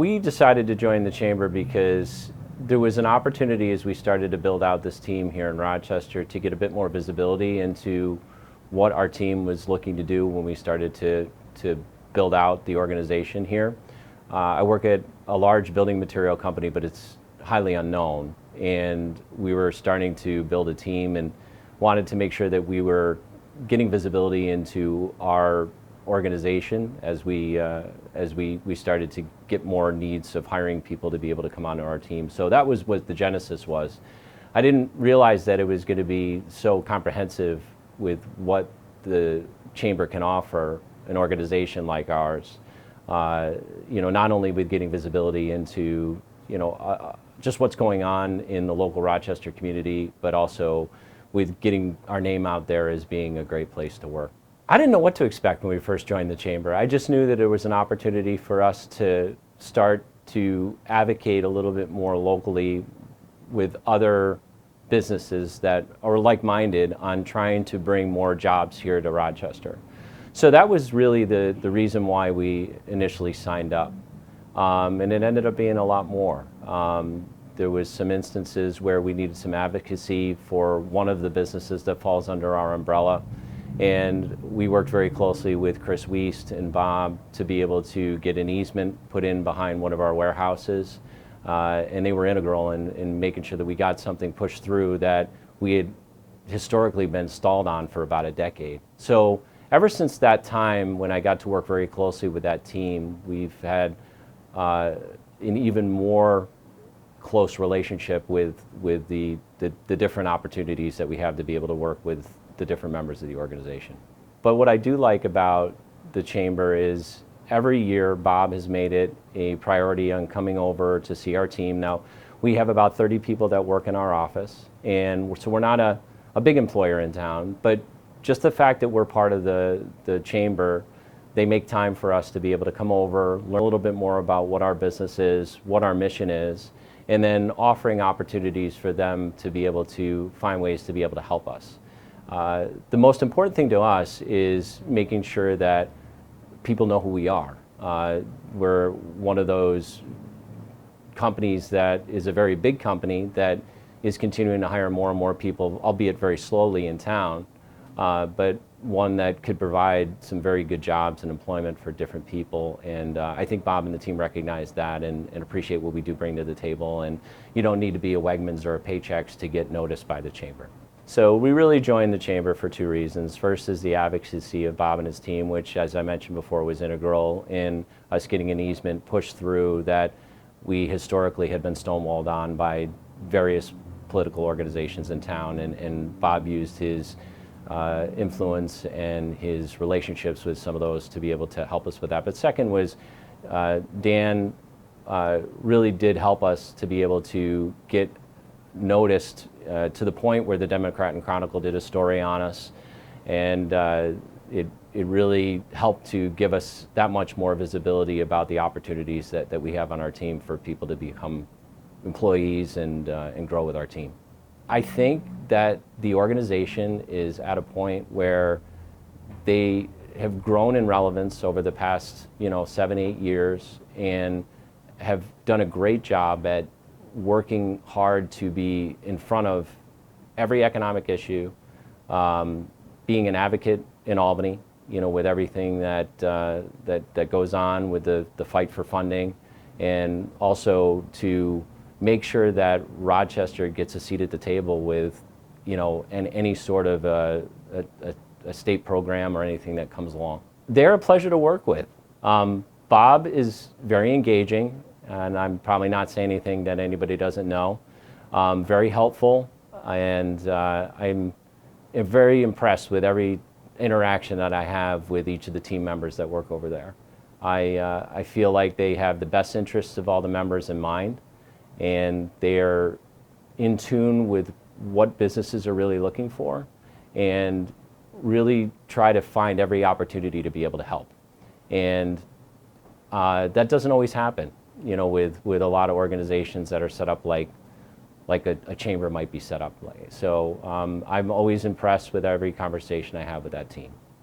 We decided to join the chamber because there was an opportunity as we started to build out this team here in Rochester to get a bit more visibility into what our team was looking to do when we started to build out the organization here. I work at a large building material company, but it's highly unknown, and we were starting to build a team and wanted to make sure that we were getting visibility into our organization as we started to get more needs of hiring people to be able to come onto our team. So that was what the genesis was. I didn't realize that it was going to be so comprehensive with what the chamber can offer an organization like ours. Not only with getting visibility into just what's going on in the local Rochester community, but also with getting our name out there as being a great place to work. I didn't know what to expect when we first joined the chamber. I just knew that there was an opportunity for us to start to advocate a little bit more locally with other businesses that are like-minded on trying to bring more jobs here to Rochester. So that was really the reason why we initially signed up. And it ended up being a lot more. There was some instances where we needed some advocacy for one of the businesses that falls under our umbrella. And we worked very closely with Chris Wiest and Bob to be able to get an easement put in behind one of our warehouses. And they were integral in making sure that we got something pushed through that we had historically been stalled on for about a decade. So ever since that time, when I got to work very closely with that team, we've had an even more close relationship with the different opportunities that we have to be able to work with the different members of the organization. But what I do like about the chamber is every year Bob has made it a priority on coming over to see our team. Now, we have about 30 people that work in our office, and so we're not a big employer in town, but just the fact that we're part of the chamber, they make time for us to be able to come over, learn a little bit more about what our business is, what our mission is, and then offering opportunities for them to be able to find ways to be able to help us. The most important thing to us is making sure that people know who we are. We're one of those companies that is a very big company that is continuing to hire more and more people, albeit very slowly in town, but one that could provide some very good jobs and employment for different people. And I think Bob and the team recognize that and appreciate what we do bring to the table. And you don't need to be a Wegmans or a Paychex to get noticed by the chamber. So we really joined the chamber for two reasons. First is the advocacy of Bob and his team, which, as I mentioned before, was integral in us getting an easement pushed through that we historically had been stonewalled on by various political organizations in town. And Bob used his influence and his relationships with some of those to be able to help us with that. But second was Dan really did help us to be able to get noticed to the point where the Democrat and Chronicle did a story on us, and it really helped to give us that much more visibility about the opportunities that we have on our team for people to become employees and grow with our team. I think that the organization is at a point where they have grown in relevance over the past 7-8 years and have done a great job at working hard to be in front of every economic issue, being an advocate in Albany, with everything that goes on with the fight for funding, and also to make sure that Rochester gets a seat at the table with, any sort of a state program or anything that comes along. They're a pleasure to work with. Bob is very engaging, and I'm probably not saying anything that anybody doesn't know. Very helpful, and I'm very impressed with every interaction that I have with each of the team members that work over there. I feel like they have the best interests of all the members in mind, and they're in tune with what businesses are really looking for, and really try to find every opportunity to be able to help. And that doesn't always happen, with a lot of organizations that are set up like a chamber might be set up like. So I'm always impressed with every conversation I have with that team.